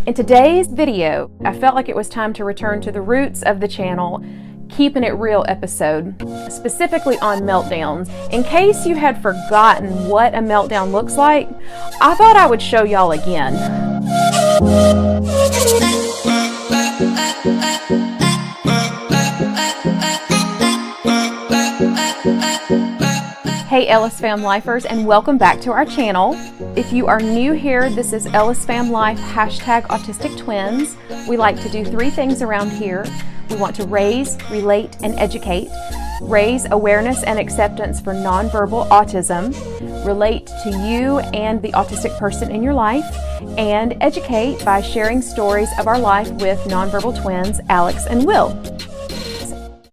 In today's video, I felt like it was time to return to the roots of the channel, Keeping It Real episode, specifically on meltdowns. In case you had forgotten what a meltdown looks like, I thought I would show y'all again. Hey Ellis FamLifers, and welcome back to our channel. If you are new here, this is EllisFamLife #AutisticTwins. We like to do three things around here. We want to raise, relate, and educate. Raise awareness and acceptance for nonverbal autism. Relate to you and the autistic person in your life. And educate by sharing stories of our life with nonverbal twins, Alex and Will.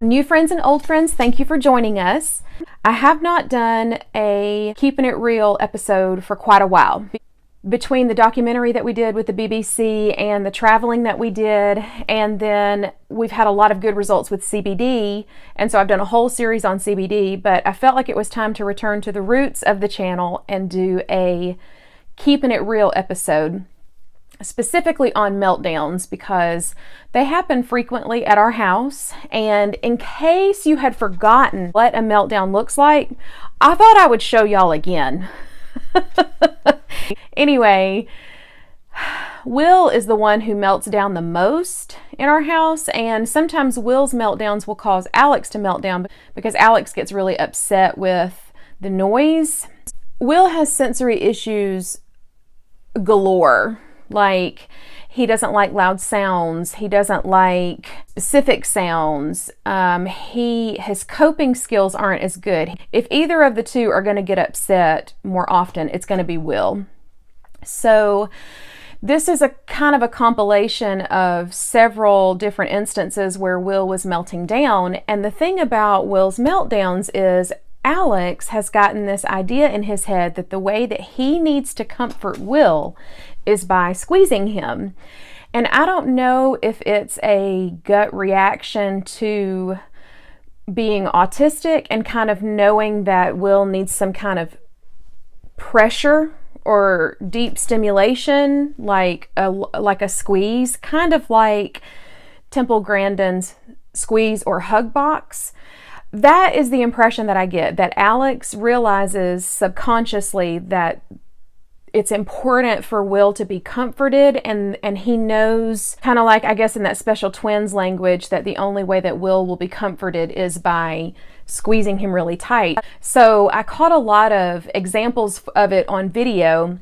New friends and old friends, thank you for joining us. I have not done a Keeping It Real episode for quite a while. Between the documentary that we did with the BBC and the traveling that we did, and then we've had a lot of good results with CBD, and so I've done a whole series on CBD, but I felt like it was time to return to the roots of the channel and do a Keeping It Real episode, specifically on meltdowns, because they happen frequently at our house. And in case you had forgotten what a meltdown looks like, I thought I would show y'all again. Anyway, Will is the one who melts down the most in our house, and sometimes Will's meltdowns will cause Alex to melt down because Alex gets really upset with the noise. Will has sensory issues galore. Like, he doesn't like loud sounds. He doesn't like specific sounds. His coping skills aren't as good. If either of the two are going to get upset more often, it's going to be Will. So this is a kind of a compilation of several different instances where Will was melting down. And the thing about Will's meltdowns is Alex has gotten this idea in his head that the way that he needs to comfort Will is by squeezing him. And I don't know if it's a gut reaction to being autistic and kind of knowing that Will needs some kind of pressure or deep stimulation, like a squeeze, kind of like Temple Grandin's squeeze or hug box. That is the impression that I get, that Alex realizes subconsciously that it's important for Will to be comforted, and he knows, kind of like, I guess in that special twins language, that the only way that Will be comforted is by squeezing him really tight. So I caught a lot of examples of it on video.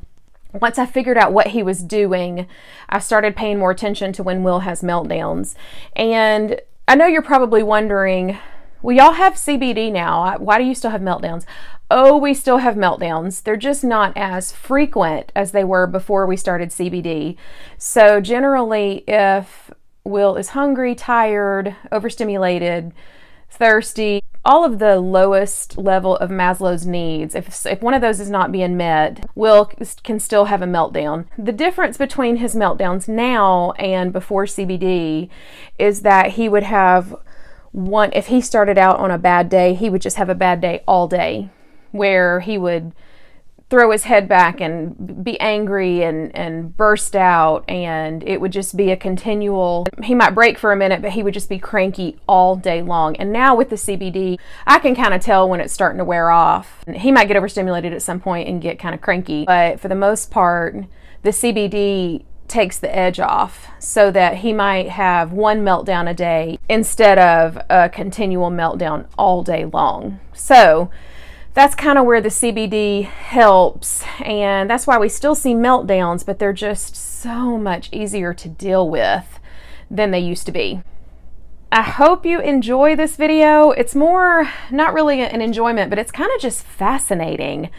Once I figured out what he was doing, I started paying more attention to when Will has meltdowns. And I know you're probably wondering, well, y'all have CBD now. Why do you still have meltdowns? Oh, we still have meltdowns. They're just not as frequent as they were before we started CBD. So generally, if Will is hungry, tired, overstimulated, thirsty, all of the lowest level of Maslow's needs, if one of those is not being met, Will can still have a meltdown. The difference between his meltdowns now and before CBD is that he would have one, if he started out on a bad day, he would just have a bad day all day, where he would throw his head back and be angry and burst out, and it would just be a continual, he might break for a minute, but he would just be cranky all day long. And now with the CBD, I can kind of tell when it's starting to wear off. He might get overstimulated at some point and get kind of cranky, but for the most part, the CBD takes the edge off, so that he might have one meltdown a day instead of a continual meltdown all day long. So that's kind of where the CBD helps, and that's why we still see meltdowns, but they're just so much easier to deal with than they used to be. I hope you enjoy this video. It's more, not really an enjoyment, but it's kind of just fascinating.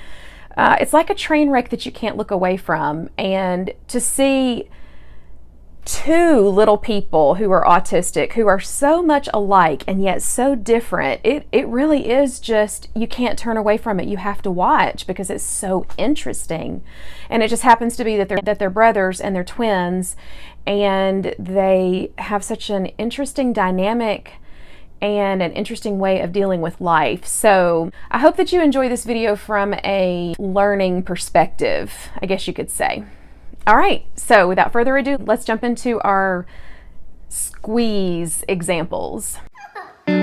It's like a train wreck that you can't look away from, and to see two little people who are autistic, who are so much alike and yet so different, it really is just, you can't turn away from it. You have to watch because it's so interesting. And it just happens to be that they're brothers and they're twins, and they have such an interesting dynamic and an interesting way of dealing with life. So I hope that you enjoy this video from a learning perspective, I guess you could say. All right, so without further ado, let's jump into our squeeze examples. Are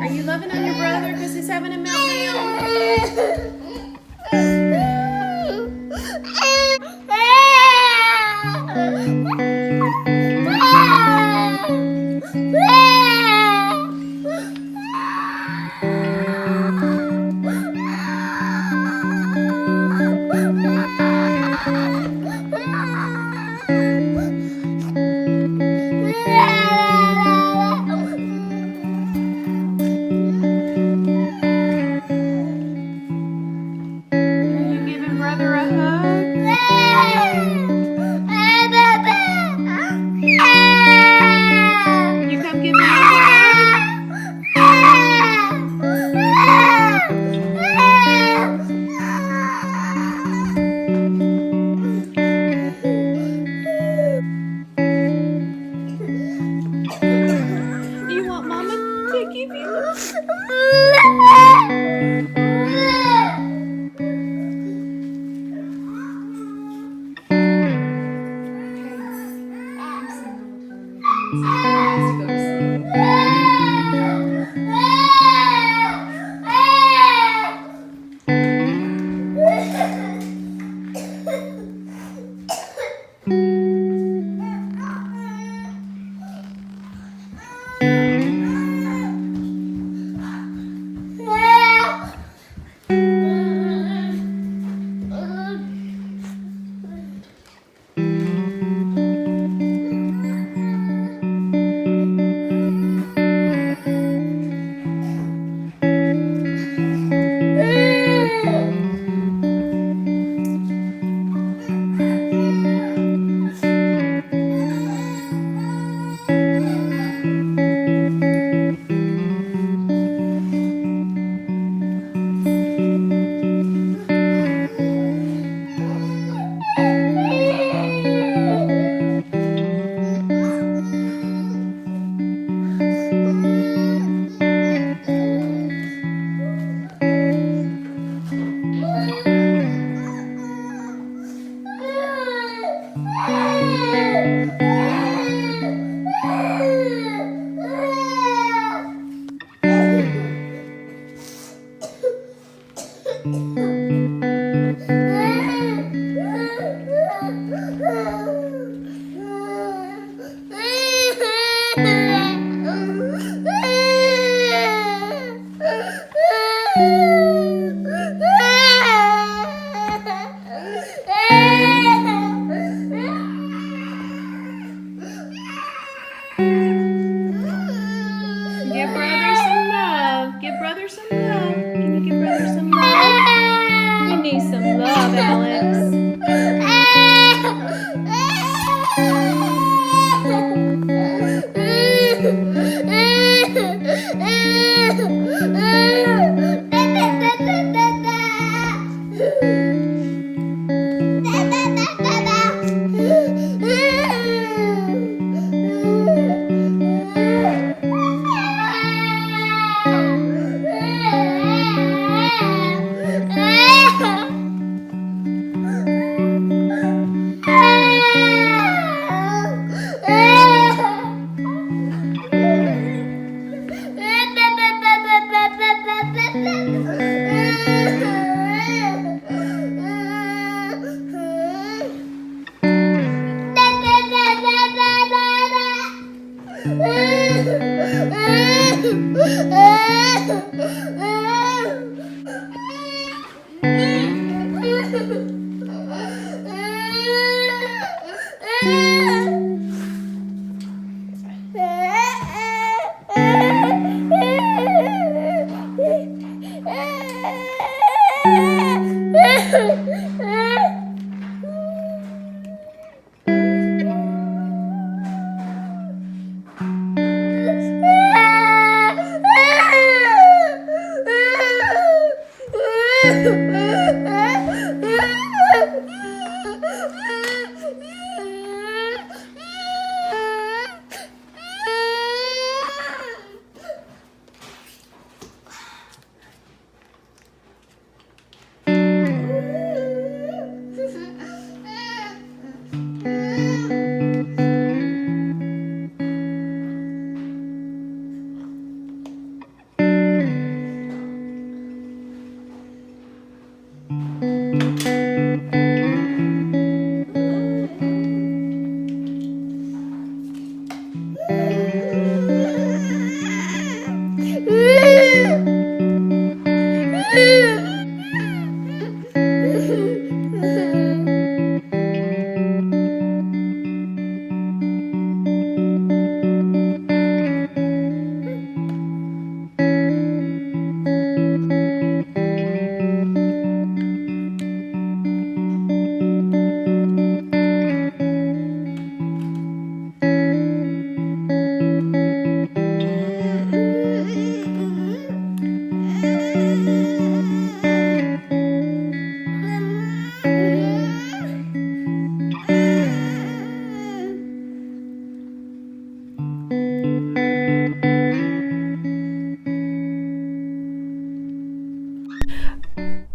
you loving on your brother because he's having a meltdown?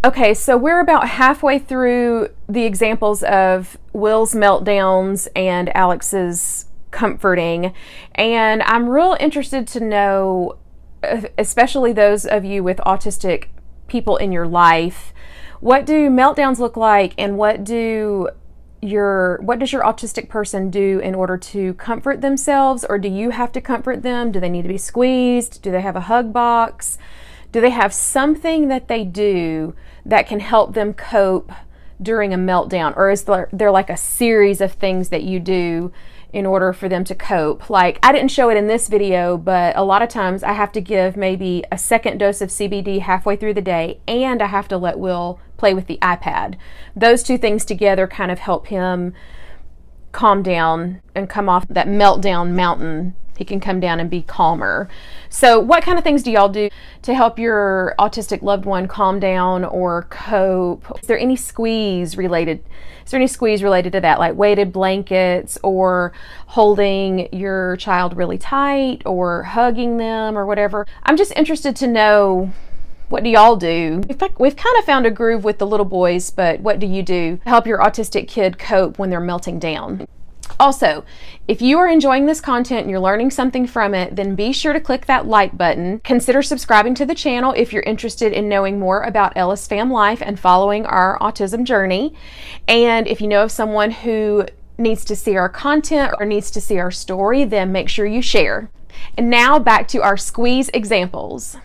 Okay, so we're about halfway through the examples of Will's meltdowns and Alex's comforting, and I'm real interested to know, especially those of you with autistic people in your life, what do meltdowns look like, and what does your autistic person do in order to comfort themselves, or do you have to comfort them? Do they need to be squeezed? Do they have a hug box? Do they have something that they do that can help them cope during a meltdown? Or is there like a series of things that you do in order for them to cope? Like, I didn't show it in this video, but a lot of times I have to give maybe a second dose of CBD halfway through the day, and I have to let Will play with the iPad. Those two things together kind of help him calm down and come off that meltdown mountain. He can come down and be calmer. So what kind of things do y'all do to help your autistic loved one calm down or cope? Is there any squeeze related to that, like weighted blankets or holding your child really tight or hugging them or whatever? I'm just interested to know, what do y'all do? In fact, we've kind of found a groove with the little boys, but what do you do to help your autistic kid cope when they're melting down? Also, if you are enjoying this content and you're learning something from it, then be sure to click that like button. Consider subscribing to the channel if you're interested in knowing more about Ellis FamLife and following our autism journey. And if you know of someone who needs to see our content or needs to see our story, then make sure you share. And now back to our squeeze examples.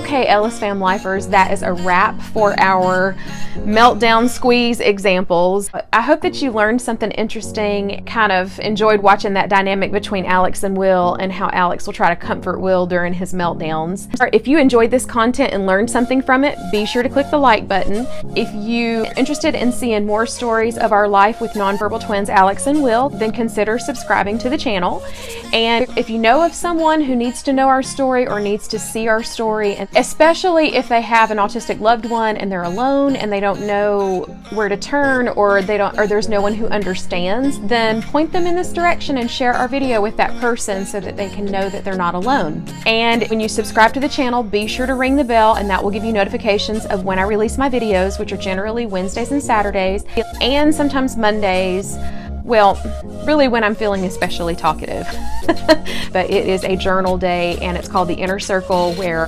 Okay, EllisFamLifers, that is a wrap for our meltdown squeeze examples. I hope that you learned something interesting, kind of enjoyed watching that dynamic between Alex and Will and how Alex will try to comfort Will during his meltdowns. If you enjoyed this content and learned something from it, be sure to click the like button. If you're interested in seeing more stories of our life with nonverbal twins Alex and Will, then consider subscribing to the channel. And if you know of someone who needs to know our story or needs to see our story, and especially if they have an autistic loved one and they're alone and they don't know where to turn, or there's no one who understands, then point them in this direction and share our video with that person so that they can know that they're not alone. And when you subscribe to the channel, be sure to ring the bell, and that will give you notifications of when I release my videos, which are generally Wednesdays and Saturdays, and sometimes Mondays. Well, really when I'm feeling especially talkative. But it is a journal day, and it's called the Inner Circle, where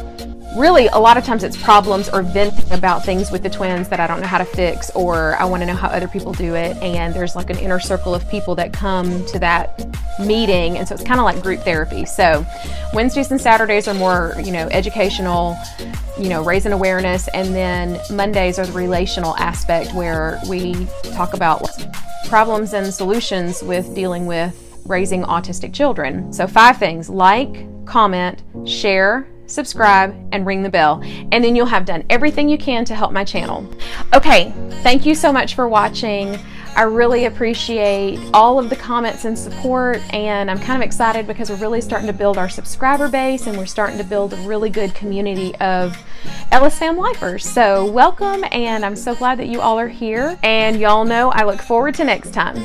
really a lot of times it's problems or venting about things with the twins that I don't know how to fix, or I want to know how other people do it. And there's like an inner circle of people that come to that meeting, and so it's kind of like group therapy. So Wednesdays and Saturdays are more, educational, raising awareness, and then Mondays are the relational aspect, where we talk about problems and solutions with dealing with raising autistic children. So 5 things: like, comment, share, subscribe, and ring the bell. And then you'll have done everything you can to help my channel. Okay, thank you so much for watching. I really appreciate all of the comments and support, and I'm kind of excited because we're really starting to build our subscriber base, and we're starting to build a really good community of EllisFamLifers. So welcome, and I'm so glad that you all are here, and y'all know I look forward to next time.